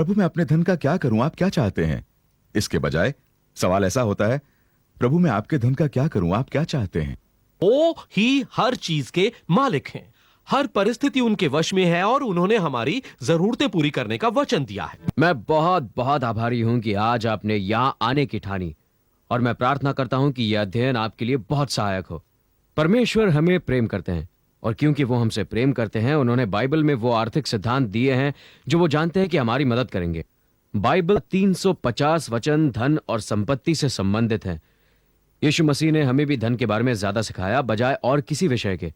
प्रभु मैं अपने धन का क्या करूं, आप क्या चाहते हैं? इसके बजाय सवाल ऐसा होता है, प्रभु मैं आपके धन का क्या करूं, आप क्या चाहते हैं? वो ही हर चीज के मालिक हैं। हर परिस्थिति उनके वश में है और उन्होंने हमारी जरूरतें पूरी करने का वचन दिया है। मैं बहुत बहुत आभारी हूं कि आज आपने यहां आने की ठानी, और मैं प्रार्थना करता हूं कि यह अध्ययन आपके लिए बहुत सहायक हो। परमेश्वर हमें प्रेम करते हैं, और क्योंकि वो हमसे प्रेम करते हैं, उन्होंने बाइबल में वो आर्थिक सिद्धांत दिए हैं जो वो जानते हैं कि हमारी मदद करेंगे। बाइबल 350 वचन धन और संपत्ति से संबंधित हैं। यीशु मसीह ने हमें भी धन के बारे में ज्यादा सिखाया बजाय और किसी विषय के।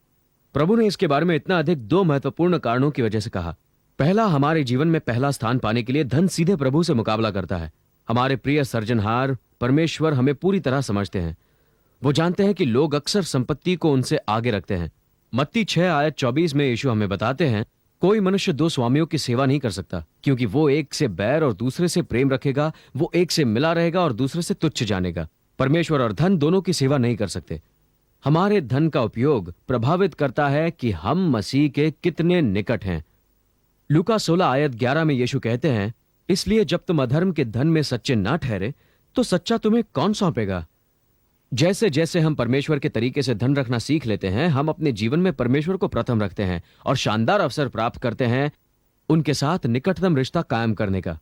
प्रभु ने इसके बारे में इतना अधिक दो महत्वपूर्ण कारणों की वजह से कहा। पहला, हमारे जीवन में पहला स्थान पाने के लिए धन सीधे प्रभु से मुकाबला करता है। हमारे प्रिय सर्जनहार परमेश्वर हमें पूरी तरह समझते हैं। वो जानते हैं कि लोग अक्सर संपत्ति को उनसे आगे रखते हैं। मत्ती 6 आयत 24 में यीशु हमें बताते हैं, कोई मनुष्य दो स्वामियों की सेवा नहीं कर सकता, क्योंकि वो एक से बैर और दूसरे से प्रेम रखेगा, वो एक से मिला रहेगा और दूसरे से तुच्छ जानेगा। परमेश्वर और धन दोनों की सेवा नहीं कर सकते। हमारे धन का उपयोग प्रभावित करता है कि हम मसीह के कितने निकट हैं। लूका 16 आयत 11 में यीशु कहते हैं, इसलिए जब तुम अधर्म के धन में सच्चे ना ठहरे तो सच्चा तुम्हें कौन सौंपेगा। जैसे जैसे हम परमेश्वर के तरीके से धन रखना सीख लेते हैं, हम अपने जीवन में परमेश्वर को प्रथम रखते हैं और शानदार अवसर प्राप्त करते हैं उनके साथ निकटतम रिश्ता कायम करने का।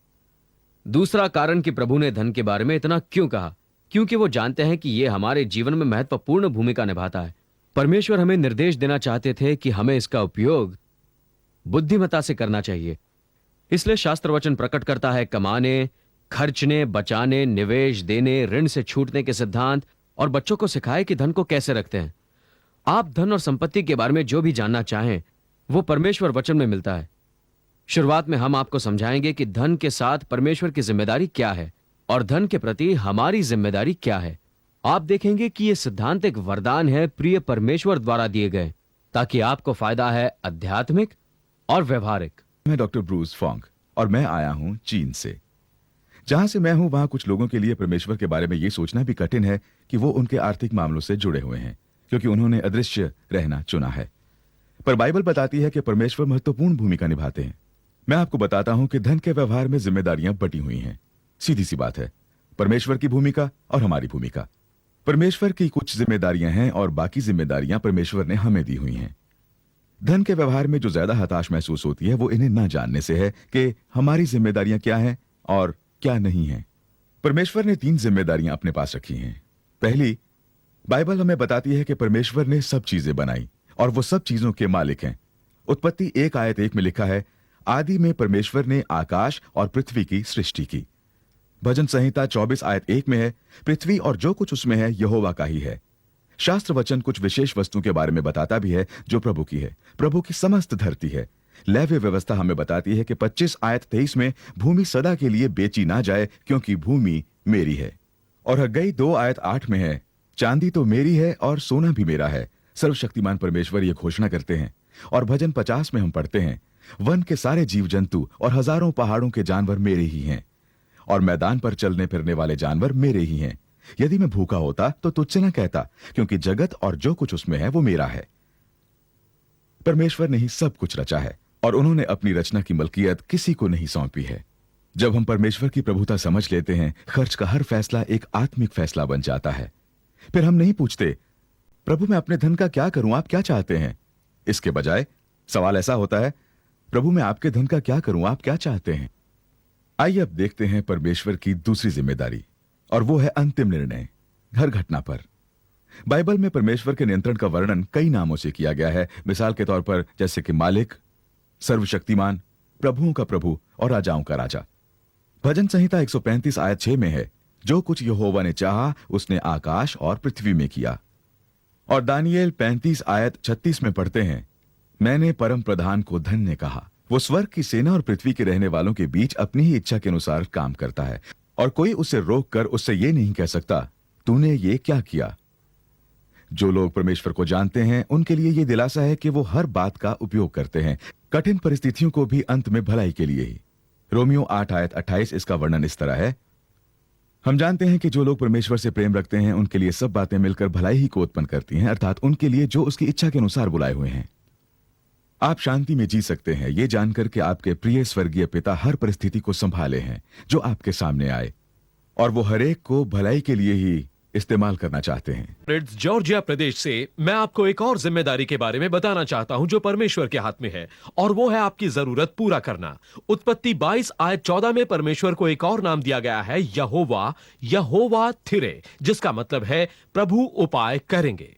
दूसरा कारण कि प्रभु ने धन के बारे में इतना क्यों कहा, क्योंकि वो जानते हैं कि यह हमारे जीवन में महत्वपूर्ण भूमिका निभाता है। परमेश्वर हमें निर्देश देना चाहते थे कि हमें इसका उपयोग बुद्धिमता से करना चाहिए। इसलिए शास्त्र वचन प्रकट करता है कमाने, खर्चने, बचाने, निवेश देने, ऋण से छूटने के सिद्धांत, और बच्चों को सिखाए कि धन को कैसे रखते हैं। आप धन और संपत्ति के बारे में जो भी जानना चाहें वो परमेश्वर वचन में मिलता है। शुरुआत में हम आपको समझाएंगे कि धन के साथ परमेश्वर की जिम्मेदारी क्या है और धन के प्रति हमारी जिम्मेदारी क्या है। आप देखेंगे कि यह सिद्धांत एक वरदान है प्रिय परमेश्वर द्वारा दिए गए, ताकि आपको फायदा है आध्यात्मिक और व्यवहारिक। मैं डॉक्टर ब्रूस फॉन्क और मैं आया हूं चीन से। जहां से मैं हूं वहां कुछ लोगों के लिए परमेश्वर के बारे में यह सोचना भी कठिन है कि वो उनके आर्थिक मामलों से जुड़े हुए हैं, क्योंकि उन्होंने अदृश्य रहना चुना है। पर बाइबल बताती है कि परमेश्वर महत्वपूर्ण भूमिका निभाते हैं। मैं आपको बताता हूं कि धन के व्यवहार में जिम्मेदारियां बटी हुई हैं। सीधी सी बात है, परमेश्वर की भूमिका और हमारी भूमिका। परमेश्वर की कुछ जिम्मेदारियां हैं और बाकी जिम्मेदारियां परमेश्वर ने हमें दी हुई हैं। धन के व्यवहार में जो ज्यादा हताश महसूस होती है वो इन्हें न जानने से है कि हमारी जिम्मेदारियां क्या हैं और क्या नहीं है। परमेश्वर ने 3 जिम्मेदारियां अपने पास रखी हैं। पहली, बाइबल हमें बताती है कि परमेश्वर ने सब चीजें बनाई और वो सब चीजों के मालिक हैं। उत्पत्ति 1 आयत 1 में लिखा है, आदि में परमेश्वर ने आकाश और पृथ्वी की सृष्टि की। भजन संहिता 24 आयत 1 में है, पृथ्वी और जो कुछ उसमें है यहोवा का ही है। शास्त्र वचन कुछ विशेष वस्तुओं के बारे में बताता भी है जो प्रभु की है। प्रभु की समस्त धरती है। लेवी व्यवस्था हमें बताती है कि 25 आयत 23 में भूमि सदा के लिए बेची ना जाए, क्योंकि भूमि मेरी है। और हग्गई 2 आयत 8 में है, चांदी तो मेरी है और सोना भी मेरा है। सर्वशक्तिमान परमेश्वर ये घोषणा करते हैं। और भजन 50 में हम पढ़ते हैं, वन के सारे जीव जंतु और हजारों पहाड़ों के जानवर मेरे ही हैं, और मैदान पर चलने फिरने वाले जानवर मेरे ही हैं। यदि मैं भूखा होता तो तुझसे न कहता, क्योंकि जगत और जो कुछ उसमें है वो मेरा है। परमेश्वर ने ही सब कुछ रचा है और उन्होंने अपनी रचना की मलकियत किसी को नहीं सौंपी है। जब हम परमेश्वर की प्रभुता समझ लेते हैं, खर्च का हर फैसला एक आत्मिक फैसला बन जाता है। फिर हम नहीं पूछते, प्रभु मैं अपने धन का क्या करूं, आप क्या चाहते हैं? इसके बजाय सवाल ऐसा होता है, प्रभु मैं आपके धन का क्या करूं, आप क्या चाहते हैं? आइए अब देखते हैं परमेश्वर की दूसरी जिम्मेदारी, और वो है अंतिम निर्णय हर घटना पर। बाइबल में परमेश्वर के नियंत्रण का वर्णन कई नामों से किया गया है। मिसाल के तौर पर जैसे कि मालिक, सर्वशक्तिमान, प्रभुओं का प्रभु और राजाओं का राजा। भजन संहिता 135 आयत 6 में है, जो कुछ यहोवा ने चाहा उसने आकाश और पृथ्वी में किया। और दानियेल 35 आयत 36 में पढ़ते हैं, मैंने परम प्रधान को धन्य कहा। वो स्वर्ग की सेना और पृथ्वी के रहने वालों के बीच अपनी ही इच्छा के अनुसार काम करता है, और कोई उसे रोक कर उससे ये नहीं कह सकता, तूने ये क्या किया। जो लोग परमेश्वर को जानते हैं उनके लिए ये दिलासा है कि वो हर बात का उपयोग करते हैं, कठिन परिस्थितियों को भी अंत में भलाई के लिए ही। रोमियो 8 आयत 28 इसका वर्णन इस तरह है, हम जानते हैं कि जो लोग परमेश्वर से प्रेम रखते हैं उनके लिए सब बातें मिलकर भलाई ही को उत्पन्न करती हैं, अर्थात उनके लिए जो उसकी इच्छा के अनुसार बुलाए हुए हैं। आप शांति में जी सकते हैं ये जानकर कि आपके प्रिय स्वर्गीय पिता हर परिस्थिति को संभाले हैं जो आपके सामने आए, और वो हर एक को भलाई के लिए ही इस्तेमाल करना चाहते हैं। फ्रेंड्स, जॉर्जिया प्रदेश से मैं आपको एक और जिम्मेदारी के बारे में बताना चाहता हूं जो परमेश्वर के हाथ में है, और वो है आपकी जरूरत पूरा करना। उत्पत्ति 22 आयत 14 में परमेश्वर को एक और नाम दिया गया है, यहोवा, यहोवा थिरे, जिसका मतलब है प्रभु उपाय करेंगे।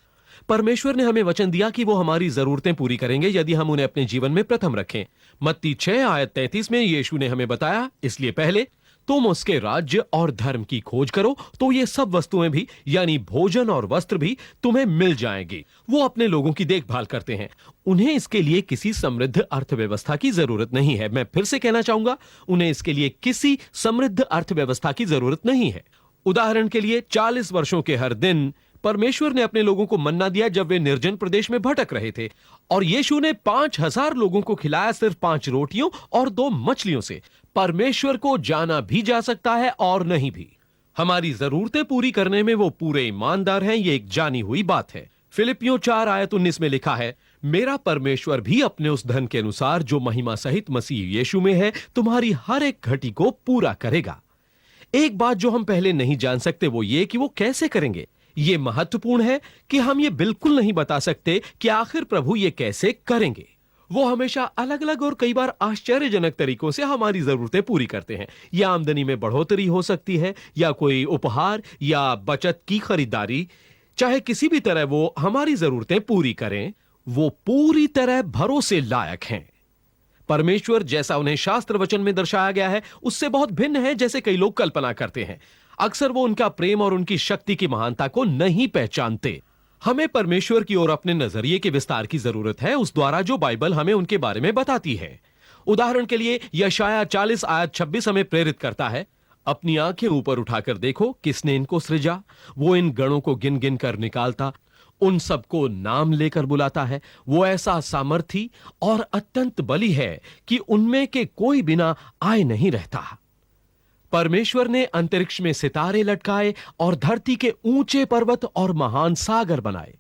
परमेश्वर ने हमें वचन दिया कि वो हमारी जरूरतें पूरी करेंगे यदि हम उन्हें अपने जीवन में प्रथम रखें। मत्ती 6 आयत 33 में यीशु ने हमें बताया, इसलिए पहले तुम उसके राज्य और धर्म की खोज करो तो ये सब वस्तुएं भी, यानी भोजन और वस्त्र भी तुम्हें मिल जाएंगी। वो अपने लोगों की देखभाल करते हैं। उन्हें इसके लिए किसी समृद्ध अर्थव्यवस्था की जरूरत नहीं है। मैं फिर से कहना चाहूंगा, उन्हें इसके लिए किसी समृद्ध अर्थव्यवस्था की जरूरत नहीं है। उदाहरण के लिए 40 वर्षों के हर दिन परमेश्वर ने अपने लोगों को मन्ना दिया जब वे निर्जन प्रदेश में भटक रहे थे, और यीशु ने 5000 लोगों को खिलाया सिर्फ 5 रोटियों और 2 मछलियों से। परमेश्वर को जाना भी जा सकता है और नहीं भी। हमारी जरूरतें पूरी करने में वो पूरे ईमानदार हैं, ये एक जानी हुई बात है। फिलिपियों 4 आयत 19 में लिखा है, मेरा परमेश्वर भी अपने उस धन के अनुसार जो महिमा सहित मसीह यीशु में है तुम्हारी हर एक घटी को पूरा करेगा। एक बात जो हम पहले नहीं जान सकते वो ये कि वो कैसे करेंगे। ये महत्वपूर्ण है कि हम ये बिल्कुल नहीं बता सकते कि आखिर प्रभु ये कैसे करेंगे। वो हमेशा अलग अलग और कई बार आश्चर्यजनक तरीकों से हमारी जरूरतें पूरी करते हैं। या आमदनी में बढ़ोतरी हो सकती है, या कोई उपहार या बचत की खरीदारी। चाहे किसी भी तरह वो हमारी जरूरतें पूरी करें, वो पूरी तरह भरोसे लायक हैं। परमेश्वर जैसा उन्हें शास्त्र वचन में दर्शाया गया है उससे बहुत भिन्न है जैसे कई लोग कल्पना करते हैं। अक्सर वो उनका प्रेम और उनकी शक्ति की महानता को नहीं पहचानते। हमें परमेश्वर की ओर अपने नजरिए के विस्तार की जरूरत है, उस द्वारा जो बाइबल हमें उनके बारे में बताती है। उदाहरण के लिए यशाया 40 आयत 26 हमें प्रेरित करता है, अपनी आंखें ऊपर उठाकर देखो, किसने इनको सृजा। वो इन गणों को गिन गिन कर निकालता, उन सबको नाम लेकर बुलाता है। वो ऐसा सामर्थी और अत्यंत बली है कि उनमें के कोई बिना आए नहीं रहता। परमेश्वर ने अंतरिक्ष में सितारे लटकाए और धरती के ऊंचे पर्वत और महान सागर बनाए।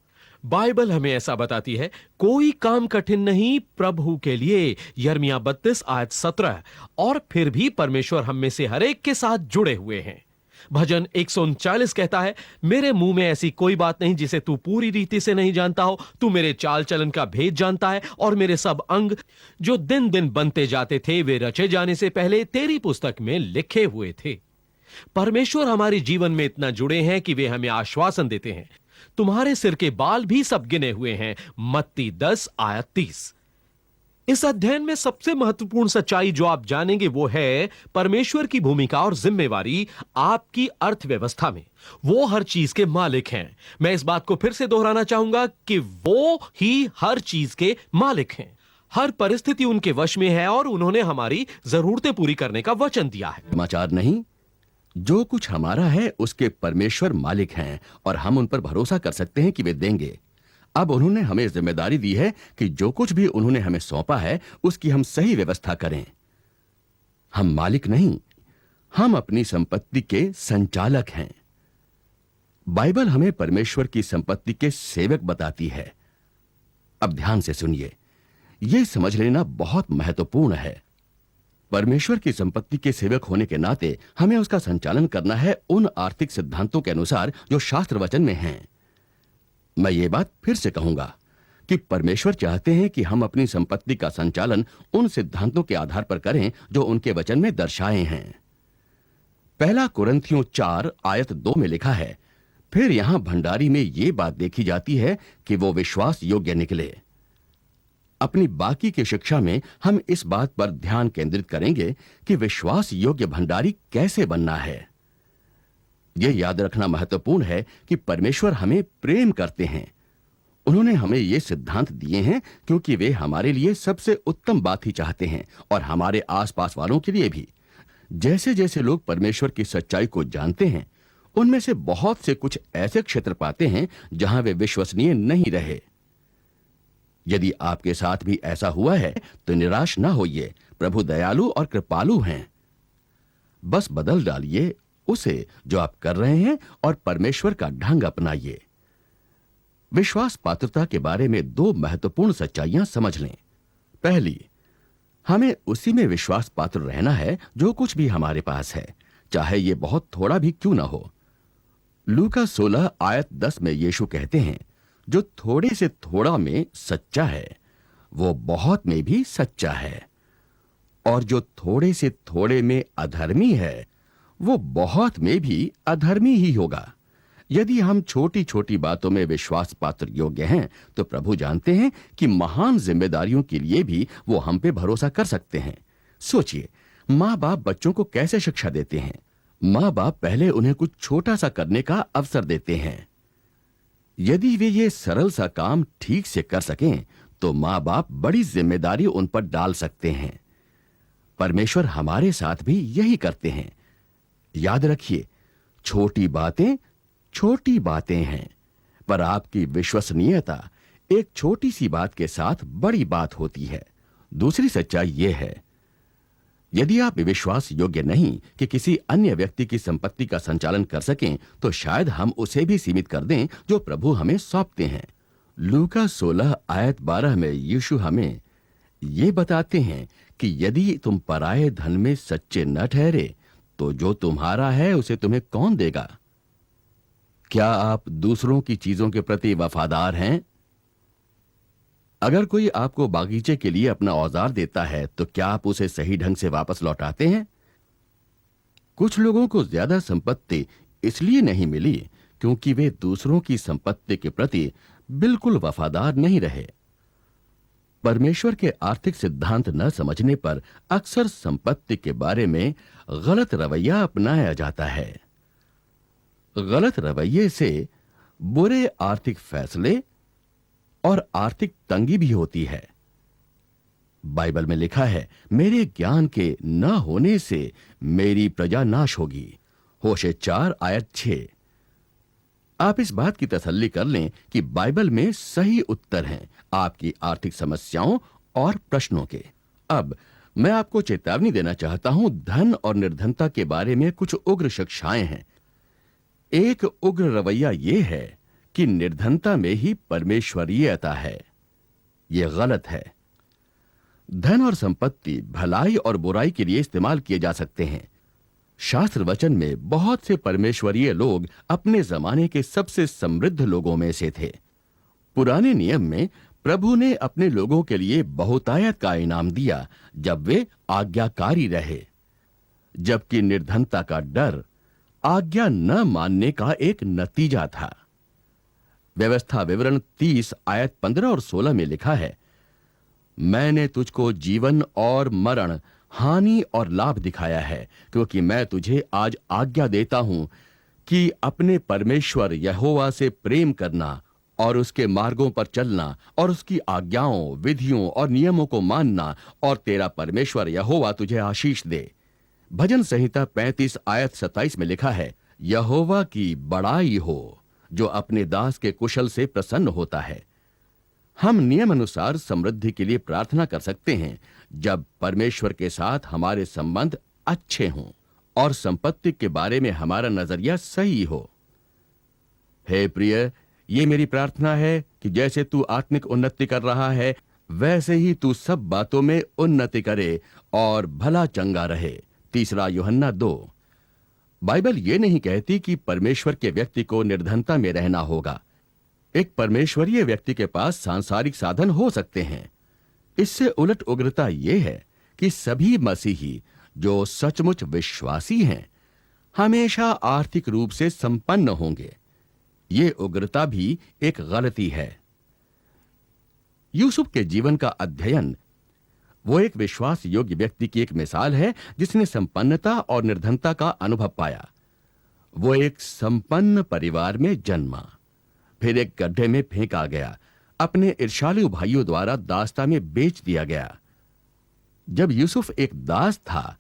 बाइबल हमें ऐसा बताती है, कोई काम कठिन नहीं प्रभु के लिए। यिर्मयाह 32 आयत 17। और फिर भी परमेश्वर हम में से हर एक के साथ जुड़े हुए हैं। भजन 139 कहता है, मेरे मुंह में ऐसी कोई बात नहीं जिसे तू पूरी रीति से नहीं जानता हो। तू मेरे चाल चलन का भेद जानता है, और मेरे सब अंग जो दिन दिन बनते जाते थे वे रचे जाने से पहले तेरी पुस्तक में लिखे हुए थे। परमेश्वर हमारे जीवन में इतना जुड़े हैं कि वे हमें आश्वासन देते हैं, तुम्हारे सिर के बाल भी सब गिने हुए हैं। मत्ती 10 आयत 30। इस अध्ययन में सबसे महत्वपूर्ण सच्चाई जो आप जानेंगे वो है परमेश्वर की भूमिका और जिम्मेवारी आपकी अर्थव्यवस्था में। वो हर चीज के मालिक हैं। मैं इस बात को फिर से दोहराना चाहूंगा कि वो ही हर चीज के मालिक हैं। हर परिस्थिति उनके वश में है और उन्होंने हमारी जरूरतें पूरी करने का वचन दिया है। समाचार नहीं, जो कुछ हमारा है उसके परमेश्वर मालिक हैं और हम उन पर भरोसा कर सकते हैं कि वे देंगे। अब उन्होंने हमें जिम्मेदारी दी है कि जो कुछ भी उन्होंने हमें सौंपा है उसकी हम सही व्यवस्था करें। हम मालिक नहीं, हम अपनी संपत्ति के संचालक हैं। बाइबल हमें परमेश्वर की संपत्ति के सेवक बताती है। अब ध्यान से सुनिए, यह समझ लेना बहुत महत्वपूर्ण है। परमेश्वर की संपत्ति के सेवक होने के नाते हमें उसका संचालन करना है उन आर्थिक सिद्धांतों के अनुसार जो शास्त्र वचन में हैं। मैं ये बात फिर से कहूंगा कि परमेश्वर चाहते हैं कि हम अपनी संपत्ति का संचालन उन सिद्धांतों के आधार पर करें जो उनके वचन में दर्शाए हैं। पहला कुरिन्थियों 4 आयत 2 में लिखा है, फिर यहां भंडारी में यह बात देखी जाती है कि वो विश्वास योग्य निकले। अपनी बाकी की शिक्षा में हम इस बात पर ध्यान केंद्रित करेंगे कि विश्वास योग्य भंडारी कैसे बनना है। यह याद रखना महत्वपूर्ण है कि परमेश्वर हमें प्रेम करते हैं। उन्होंने हमें ये सिद्धांत दिए हैं क्योंकि वे हमारे लिए सबसे उत्तम बात ही चाहते हैं और हमारे आसपास वालों के लिए भी। जैसे जैसे लोग परमेश्वर की सच्चाई को जानते हैं, उनमें से बहुत से कुछ ऐसे क्षेत्र पाते हैं जहां वे विश्वसनीय नहीं रहे। यदि आपके साथ भी ऐसा हुआ है तो निराश ना होइए। प्रभु दयालु और कृपालु हैं। बस बदल डालिए उसे जो आप कर रहे हैं और परमेश्वर का ढंग अपनाइए। विश्वास पात्रता के बारे में 2 महत्वपूर्ण सच्चाइयां समझ लें। पहली, हमें उसी में विश्वास पात्र रहना है जो कुछ भी हमारे पास है, चाहे ये बहुत थोड़ा भी क्यों ना हो। लूका 16 आयत 10 में यीशु कहते हैं, जो थोड़े से थोड़ा में सच्चा है वो बहुत में भी सच्चा है, और जो थोड़े से थोड़े में अधर्मी है वो बहुत में भी अधर्मी ही होगा। यदि हम छोटी छोटी बातों में विश्वास पात्र योग्य हैं, तो प्रभु जानते हैं कि महान जिम्मेदारियों के लिए भी वो हम पे भरोसा कर सकते हैं। सोचिए, माँ बाप बच्चों को कैसे शिक्षा देते हैं। माँ बाप पहले उन्हें कुछ छोटा सा करने का अवसर देते हैं। यदि वे ये सरल सा काम ठीक से कर सकें, तो माँ बाप बड़ी जिम्मेदारी उन पर डाल सकते हैं। परमेश्वर हमारे साथ भी यही करते हैं। याद रखिए, छोटी बातें हैं, पर आपकी विश्वसनीयता एक छोटी सी बात के साथ बड़ी बात होती है। दूसरी सच्चाई यह है, यदि आप विश्वास योग्य नहीं कि किसी अन्य व्यक्ति की संपत्ति का संचालन कर सकें, तो शायद हम उसे भी सीमित कर दें जो प्रभु हमें सौंपते हैं। लूका 16 आयत 12 में यीशु हमें ये बताते हैं कि यदि तुम पराये धन में सच्चे न ठहरे, तो जो तुम्हारा है उसे तुम्हें कौन देगा? क्या आप दूसरों की चीजों के प्रति वफादार हैं? अगर कोई आपको बागीचे के लिए अपना औजार देता है, तो क्या आप उसे सही ढंग से वापस लौटाते हैं? कुछ लोगों को ज्यादा संपत्ति इसलिए नहीं मिली क्योंकि वे दूसरों की संपत्ति के प्रति बिल्कुल वफादार नहीं रहे। परमेश्वर के आर्थिक सिद्धांत न समझने पर अक्सर संपत्ति के बारे में गलत रवैया अपनाया जाता है। गलत रवैये से बुरे आर्थिक फैसले और आर्थिक तंगी भी होती है। बाइबल में लिखा है, मेरे ज्ञान के न होने से मेरी प्रजा नाश होगी। होशे 4 आयत 6। आप इस बात की तसल्ली कर लें कि बाइबल में सही उत्तर हैं आपकी आर्थिक समस्याओं और प्रश्नों के। अब मैं आपको चेतावनी देना चाहता हूं, धन और निर्धनता के बारे में कुछ उग्र शिक्षाएं हैं। एक उग्र रवैया यह है कि निर्धनता में ही परमेश्वरीयता है। यह गलत है। धन और संपत्ति भलाई और बुराई के लिए इस्तेमाल किए जा सकते हैं। शास्त्र वचन में बहुत से परमेश्वरीय लोग अपने जमाने के सबसे समृद्ध लोगों में से थे। पुराने नियम में प्रभु ने अपने लोगों के लिए बहुतायत का इनाम दिया जब वे आज्ञाकारी रहे, जबकि निर्धनता का डर आज्ञा न मानने का एक नतीजा था। व्यवस्था विवरण 30 आयत 15 और 16 में लिखा है, मैंने तुझको जीवन और मरण, हानि और लाभ दिखाया है, क्योंकि मैं तुझे आज आज्ञा देता हूं कि अपने परमेश्वर यहोवा से प्रेम करना और उसके मार्गों पर चलना और उसकी आज्ञाओं, विधियों और नियमों को मानना, और तेरा परमेश्वर यहोवा तुझे आशीष दे। भजन संहिता 35 आयत 27 में लिखा है, यहोवा की बड़ाई हो जो अपने दास के कुशल से प्रसन्न होता है। हम नियम अनुसार समृद्धि के लिए प्रार्थना कर सकते हैं जब परमेश्वर के साथ हमारे संबंध अच्छे हों और संपत्ति के बारे में हमारा नजरिया सही हो। हे प्रिय, ये मेरी प्रार्थना है कि जैसे तू आत्मिक उन्नति कर रहा है, वैसे ही तू सब बातों में उन्नति करे और भला चंगा रहे। 3 यूहन्ना 2। बाइबल ये नहीं कहती कि परमेश्वर के व्यक्ति को निर्धनता में रहना होगा। एक परमेश्वरीय व्यक्ति के पास सांसारिक साधन हो सकते हैं। इससे उलट उग्रता यह है कि सभी मसीही जो सचमुच विश्वासी हैं हमेशा आर्थिक रूप से संपन्न होंगे। ये उग्रता भी एक गलती है। यूसुफ के जीवन का अध्ययन, वो एक विश्वास योग्य व्यक्ति की एक मिसाल है जिसने संपन्नता और निर्धनता का अनुभव पाया। वो एक संपन्न परिवार में जन्मा, फिर एक गड्ढे में फेंका गया, अपने ईर्ष्यालु भाइयों द्वारा दास्ता में बेच दिया गया। जब यूसुफ एक दास था,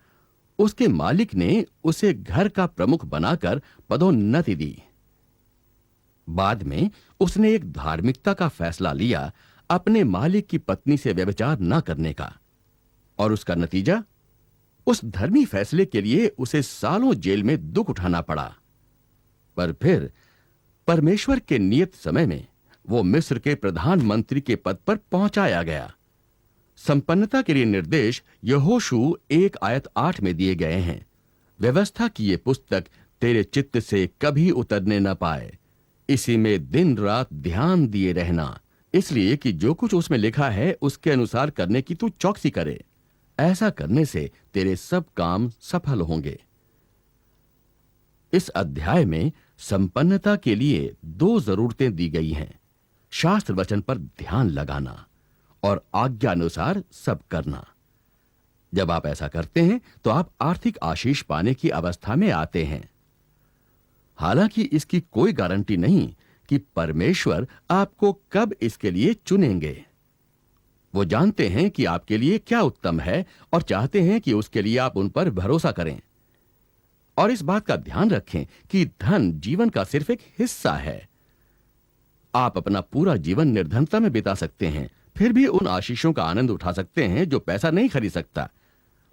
उसके मालिक ने उसे घर का प्रमुख बनाकर पदोन्नति दी। बाद में उसने एक धार्मिकता का फैसला लिया, अपने मालिक की पत्नी से व्यभिचार न करने का, और उसका नतीजा, उस धर्मी फैसले के लिए उसे सालों जेल में दुख उठाना पड़ा। पर फिर परमेश्वर के नियत समय में वो मिस्र के प्रधानमंत्री के पद पर पहुंचाया गया। संपन्नता के लिए निर्देश यहोशू 1:8 में दिए गए हैं। व्यवस्था की ये पुस्तक तेरे चित्त से कभी उतरने न पाए, इसी में दिन रात ध्यान दिए रहना, इसलिए कि जो कुछ उसमें लिखा है उसके अनुसार करने की तू चौकसी करे। ऐसा करने से तेरे सब काम सफल होंगे। इस अध्याय में संपन्नता के लिए 2 जरूरतें दी गई हैं: शास्त्र वचन पर ध्यान लगाना और आज्ञा अनुसार सब करना। जब आप ऐसा करते हैं तो आप आर्थिक आशीष पाने की अवस्था में आते हैं। हालांकि इसकी कोई गारंटी नहीं कि परमेश्वर आपको कब इसके लिए चुनेंगे। वो जानते हैं कि आपके लिए क्या उत्तम है और चाहते हैं कि उसके लिए आप उन पर भरोसा करें। और इस बात का ध्यान रखें कि धन जीवन का सिर्फ एक हिस्सा है। आप अपना पूरा जीवन निर्धनता में बिता सकते हैं, फिर भी उन आशीषों का आनंद उठा सकते हैं जो पैसा नहीं खरीद सकता।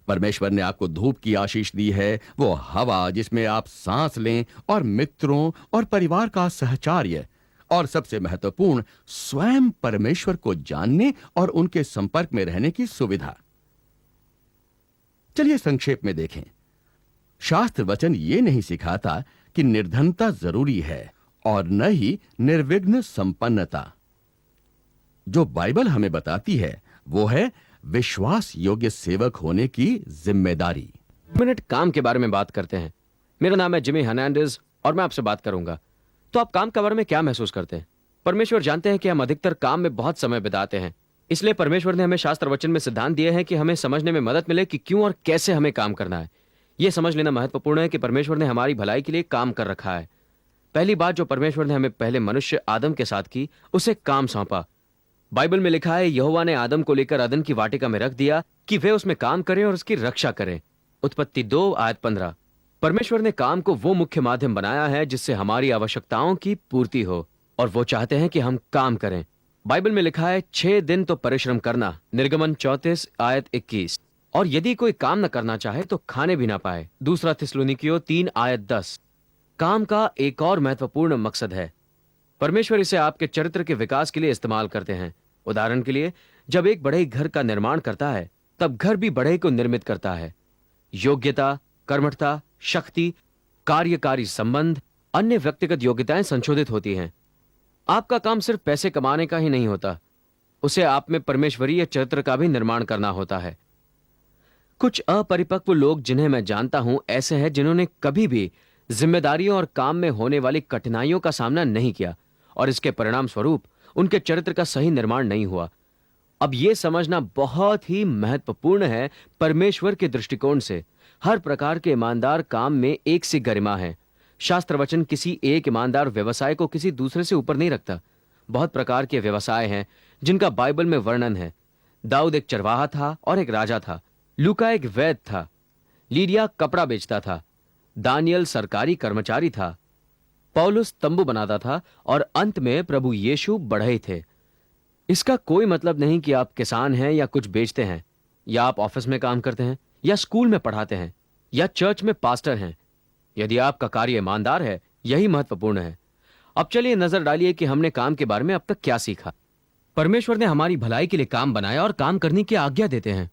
परमेश्वर ने आपको धूप की आशीष दी है, वो हवा जिसमें आप सांस लें, और मित्रों और परिवार का सहचार्य, और सबसे महत्वपूर्ण स्वयं परमेश्वर को जानने और उनके संपर्क में रहने की सुविधा। चलिए संक्षेप में देखें। शास्त्र वचन ये नहीं सिखाता कि निर्धनता जरूरी है और न ही निर्विघ्न संपन्नता। जो बाइबल हमें बताती है वो है विश्वास योग्य सेवक होने की जिम्मेदारी। मिनट काम के बारे में बात करते हैं। मेरा नाम है जिमी हर्नांडेज और मैं आपसे बात करूंगा। तो आप काम के बारे में क्या महसूस करते हैं? परमेश्वर जानते हैं कि हम अधिकतर काम में बहुत समय बिताते हैं, इसलिए परमेश्वर ने हमें शास्त्र वचन में सिद्धांत दिए हैं कि हमें समझने में मदद मिले कि क्यों और कैसे हमें काम करना है। यह समझ लेना महत्वपूर्ण है कि परमेश्वर ने हमारी भलाई के लिए काम कर रखा है। पहली बात जो परमेश्वर ने हमें पहले मनुष्य आदम के साथ की, उसे काम सौंपा। बाइबल में लिखा है, यहोवा ने आदम को लेकर अदन की वाटिका में रख दिया कि वे उसमें काम करें और उसकी रक्षा करें। उत्पत्ति 2:15। परमेश्वर ने काम को वो मुख्य माध्यम बनाया है जिससे हमारी आवश्यकताओं की पूर्ति हो, और वो चाहते हैं कि हम काम करें। बाइबल में लिखा है 6 दिन तो परिश्रम करना, निर्गमन 34:21। और यदि कोई काम न करना चाहे तो खाने भी ना पाए, 2 थिस्सलुनीकियों 3:10। काम का एक और महत्वपूर्ण मकसद है। परमेश्वर इसे आपके चरित्र के विकास के लिए इस्तेमाल करते हैं। उदाहरण के लिए, जब एक बढ़ई घर का निर्माण करता है तब घर भी बढ़ई को निर्मित करता है। योग्यता, कर्मठता, शक्ति, कार्यकारी संबंध, अन्य व्यक्तिगत योग्यताएं संशोधित होती हैं। आपका काम सिर्फ पैसे कमाने का ही नहीं होता, उसे आप में परमेश्वरीय चरित्र का भी निर्माण करना होता है। कुछ अपरिपक्व लोग जिन्हें मैं जानता हूं ऐसे हैं जिन्होंने कभी भी जिम्मेदारियों और काम में होने वाली कठिनाइयों का सामना नहीं किया, और इसके परिणाम स्वरूप उनके चरित्र का सही निर्माण नहीं हुआ। अब यह समझना बहुत ही महत्वपूर्ण है। परमेश्वर के दृष्टिकोण से हर प्रकार के ईमानदार काम में एक सी गरिमा है। शास्त्र वचन किसी एक ईमानदार व्यवसाय को किसी दूसरे से ऊपर नहीं रखता। बहुत प्रकार के व्यवसाय हैं जिनका बाइबल में वर्णन है। दाऊद एक चरवाहा था और एक राजा था। लूका एक वैद्य था। लीडिया कपड़ा बेचता था। दानियल सरकारी कर्मचारी था। पौलुस तंबू बनाता था, और अंत में प्रभु यीशु बढ़ई थे। इसका कोई मतलब नहीं कि आप किसान हैं या कुछ बेचते हैं, या आप ऑफिस में काम करते हैं, या स्कूल में पढ़ाते हैं, या चर्च में पास्टर हैं। यदि आपका कार्य ईमानदार है, यही महत्वपूर्ण है। अब चलिए नजर डालिए कि हमने काम के बारे में अब तक क्या सीखा। परमेश्वर ने हमारी भलाई के लिए काम बनाया और काम करने की आज्ञा देते हैं।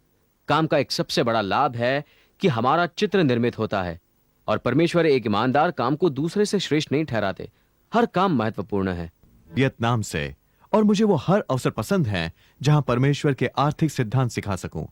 काम का एक सबसे बड़ा लाभ है कि हमारा चित्र निर्मित होता है, और परमेश्वर एक ईमानदार काम को दूसरे से श्रेष्ठ नहीं ठहराते। हर काम महत्वपूर्ण है। वियतनाम से, और मुझे वो हर अवसर पसंद है जहां परमेश्वर के आर्थिक सिद्धांत सिखा सकूं।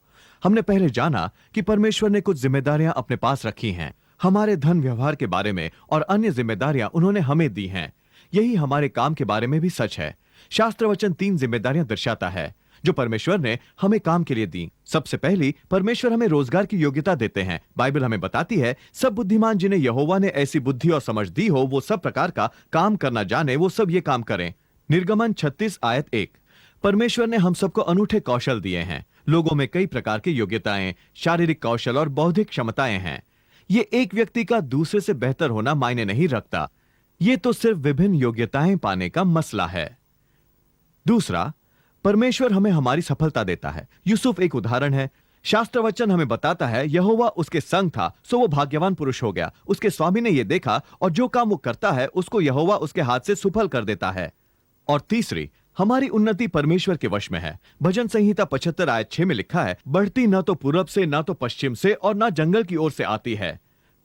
हमने पहले जाना कि परमेश्वर ने कुछ जिम्मेदारियां अपने पास रखी हैं, हमारे धन व्यवहार के बारे में, और अन्य जिम्मेदारियां उन्होंने हमें दी हैं। यही हमारे काम के बारे में भी सच है। शास्त्र वचन 3 जिम्मेदारियां दर्शाता है जो परमेश्वर ने हमें काम के लिए दी। सबसे पहली, परमेश्वर हमें रोजगार की योग्यता देते हैं। बाइबल हमें बताती है, सब बुद्धिमान जिन्हें यहोवा ने ऐसी बुद्धि और समझ दी हो, वो सब प्रकार का काम करना जाने, वो सब ये काम करें। निर्गमन 36:1। परमेश्वर ने हम सबको अनूठे कौशल दिए हैं। लोगों में कई प्रकार की योग्यताएं, शारीरिक कौशल और बौद्धिक क्षमताएं हैं। ये एक व्यक्ति का दूसरे से बेहतर होना मायने नहीं रखता। ये तो सिर्फ विभिन्न योग्यताएं पाने का मसला है। दूसरा, परमेश्वर हमें हमारी सफलता देता है। यूसुफ एक उदाहरण है। शास्त्र वचन हमें बताता है, यहोवा उसके संग था सो वो भाग्यवान पुरुष हो गया। उसके स्वामी ने यह देखा, और जो काम वो करता है उसको यहोवा उसके हाथ से सुफल कर देता है। और तीसरी, हमारी उन्नति परमेश्वर के वश में है। भजन संहिता 75 आयत 6 में लिखा है, बढ़ती न तो पूरब से, न तो पश्चिम से, और न जंगल की ओर से आती है,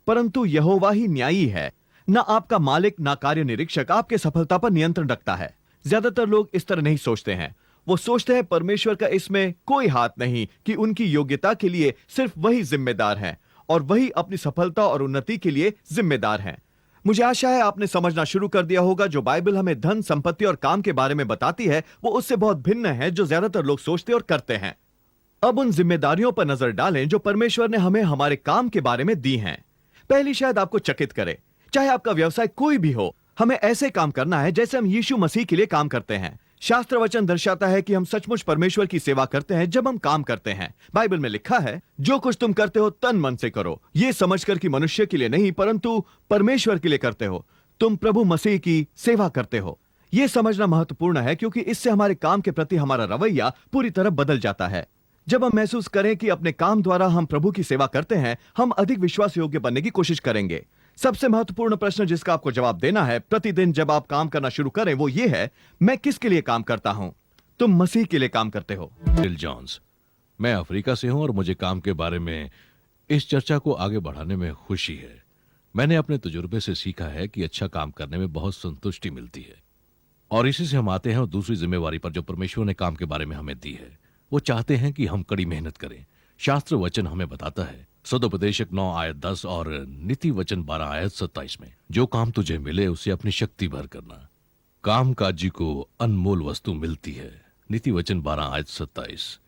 परंतु यहोवा ही न्यायी है। न आपका मालिक, न कार्य निरीक्षक आपके सफलता पर नियंत्रण रखता है। ज्यादातर लोग इस तरह नहीं सोचते हैं। वो सोचते हैं परमेश्वर का इसमें कोई हाथ नहीं, कि उनकी योग्यता के लिए सिर्फ वही जिम्मेदार हैं और वही अपनी सफलता और उन्नति के लिए जिम्मेदार हैं। मुझे आशा है आपने समझना शुरू कर दिया होगा, जो बाइबल हमें धन, संपत्ति और काम के बारे में बताती है वो उससे बहुत भिन्न है जो ज्यादातर लोग सोचते और करते हैं। अब उन जिम्मेदारियों पर नजर डालें जो परमेश्वर ने हमें हमारे काम के बारे में दी हैं। पहली शायद आपको चकित करे, चाहे आपका व्यवसाय कोई भी हो, हमें ऐसे काम करना है जैसे हम यीशु मसीह के लिए काम करते हैं। शास्त्र वचन दर्शाता है कि हम सचमुच परमेश्वर की सेवा करते हैं जब हम काम करते हैं। बाइबल में लिखा है, जो कुछ तुम करते हो तन मन से करो, ये समझकर कि मनुष्य के लिए नहीं परंतु परमेश्वर के लिए करते हो। तुम प्रभु मसीह की सेवा करते हो। यह समझना महत्वपूर्ण है, क्योंकि इससे हमारे काम के प्रति हमारा रवैया पूरी तरह बदल जाता है। जब हम महसूस करें कि अपने काम द्वारा हम प्रभु की सेवा करते हैं, हम अधिक विश्वास योग्य बनने की कोशिश करेंगे। सबसे महत्वपूर्ण प्रश्न जिसका आपको जवाब देना है प्रतिदिन जब आप काम करना शुरू करें, वो ये है, मैं किसके लिए काम करता हूं? तुम मसीह के लिए काम करते हो। बिल जॉन्स, मैं अफ्रीका से हूं और मुझे काम के बारे में इस चर्चा को आगे बढ़ाने में खुशी है। मैंने अपने तजुर्बे से सीखा है कि अच्छा काम करने में बहुत संतुष्टि मिलती है, और इसी से हम आते हैं और दूसरी जिम्मेवारी पर जो परमेश्वर ने काम के बारे में हमें दी है। वो चाहते हैं कि हम कड़ी मेहनत करें। शास्त्र वचन हमें बताता है, सदोपदेशक 9 आयत 10 और नीति वचन 12 आयत 27 में, जो काम तुझे मिले उसे अपनी शक्ति भर करना। काम काजी को अनमोल वस्तु मिलती है। नीति वचन 12 आयत 27।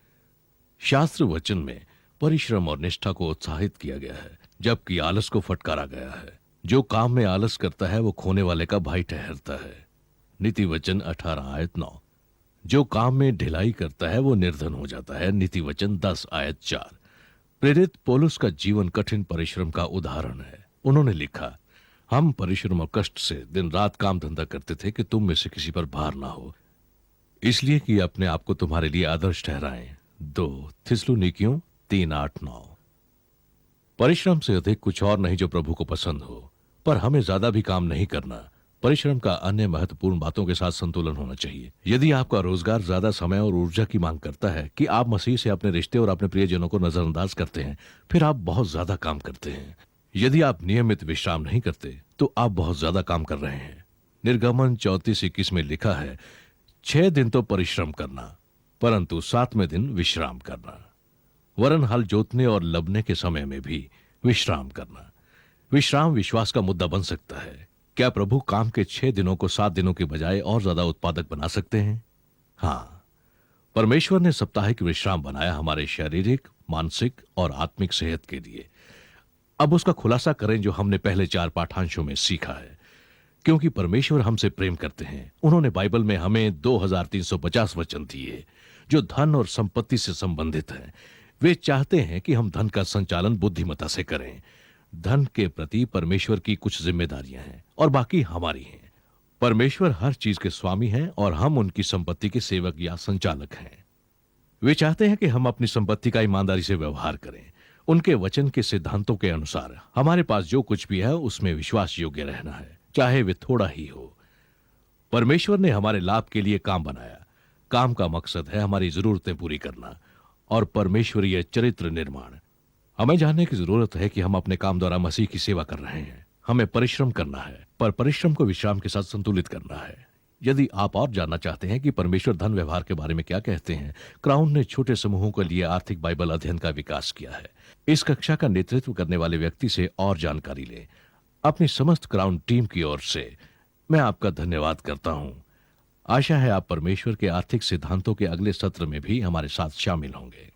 शास्त्र वचन में परिश्रम और निष्ठा को उत्साहित किया गया है, जबकि आलस को फटकारा गया है। जो काम में आलस करता है वो खोने वाले का भाई ठहरता है। नीति वचन 18 आयत 9। जो काम में ढिलाई करता है वो निर्धन हो जाता है। नीति वचन 10 आयत 4। प्रेरित पौलुस का जीवन कठिन परिश्रम का उदाहरण है। उन्होंने लिखा, हम परिश्रम और कष्ट से दिन रात काम धंधा करते थे कि तुम में से किसी पर भार ना हो, इसलिए कि अपने आप को तुम्हारे लिए आदर्श ठहराएं। 2 थिस्सलुनीकियों 3:8-9। परिश्रम से अधिक कुछ और नहीं जो प्रभु को पसंद हो, पर हमें ज्यादा भी काम नहीं करना। परिश्रम का अन्य महत्वपूर्ण बातों के साथ संतुलन होना चाहिए। यदि आपका रोजगार ज्यादा समय और ऊर्जा की मांग करता है कि आप मसीह से अपने रिश्ते और अपने प्रियजनों को नजरअंदाज करते हैं, फिर आप बहुत ज्यादा काम करते हैं। यदि आप नियमित विश्राम नहीं करते तो आप बहुत ज्यादा काम कर रहे हैं। निर्गमन 34:21 में लिखा है, 6 दिन तो परिश्रम करना, परंतु 7वें दिन विश्राम करना। वरन हल जोतने और लबने के समय में भी विश्राम करना। विश्राम विश्वास का मुद्दा बन सकता है। क्या प्रभु काम के 6 दिनों को 7 दिनों के बजाय और ज्यादा उत्पादक बना सकते हैं? हाँ, परमेश्वर ने साप्ताहिक विश्राम बनाया हमारे शारीरिक, मानसिक और आत्मिक सेहत के लिए। अब उसका खुलासा करें जो हमने पहले 4 पाठांशों में सीखा है। क्योंकि परमेश्वर हमसे प्रेम करते हैं, उन्होंने बाइबल में हमें 2350 वचन दिए जो धन और संपत्ति से संबंधित हैं। वे चाहते हैं कि हम धन का संचालन बुद्धिमता से करें। धन के प्रति परमेश्वर की कुछ जिम्मेदारियां हैं और बाकी हमारी हैं। परमेश्वर हर चीज के स्वामी हैं और हम उनकी संपत्ति के सेवक या संचालक हैं। वे चाहते हैं कि हम अपनी संपत्ति का ईमानदारी से व्यवहार करें। उनके वचन के सिद्धांतों के अनुसार हमारे पास जो कुछ भी है उसमें विश्वास योग्य रहना है, चाहे वे थोड़ा ही हो। परमेश्वर ने हमारे लाभ के लिए काम बनाया। काम का मकसद है हमारी जरूरतें पूरी करना और परमेश्वरीय चरित्र निर्माण। हमें जानने की जरूरत है कि हम अपने काम द्वारा मसीह की सेवा कर रहे हैं। हमें परिश्रम करना है, पर परिश्रम को विश्राम के साथ संतुलित करना है। यदि आप और जानना चाहते हैं कि परमेश्वर धन व्यवहार के बारे में क्या कहते हैं, क्राउन ने छोटे समूहों के लिए आर्थिक बाइबल अध्ययन का विकास किया है। इस कक्षा का नेतृत्व करने वाले व्यक्ति से और जानकारी लें। अपनी समस्त क्राउन टीम की ओर से मैं आपका धन्यवाद करता हूं। आशा है आप परमेश्वर के आर्थिक सिद्धांतों के अगले सत्र में भी हमारे साथ शामिल होंगे।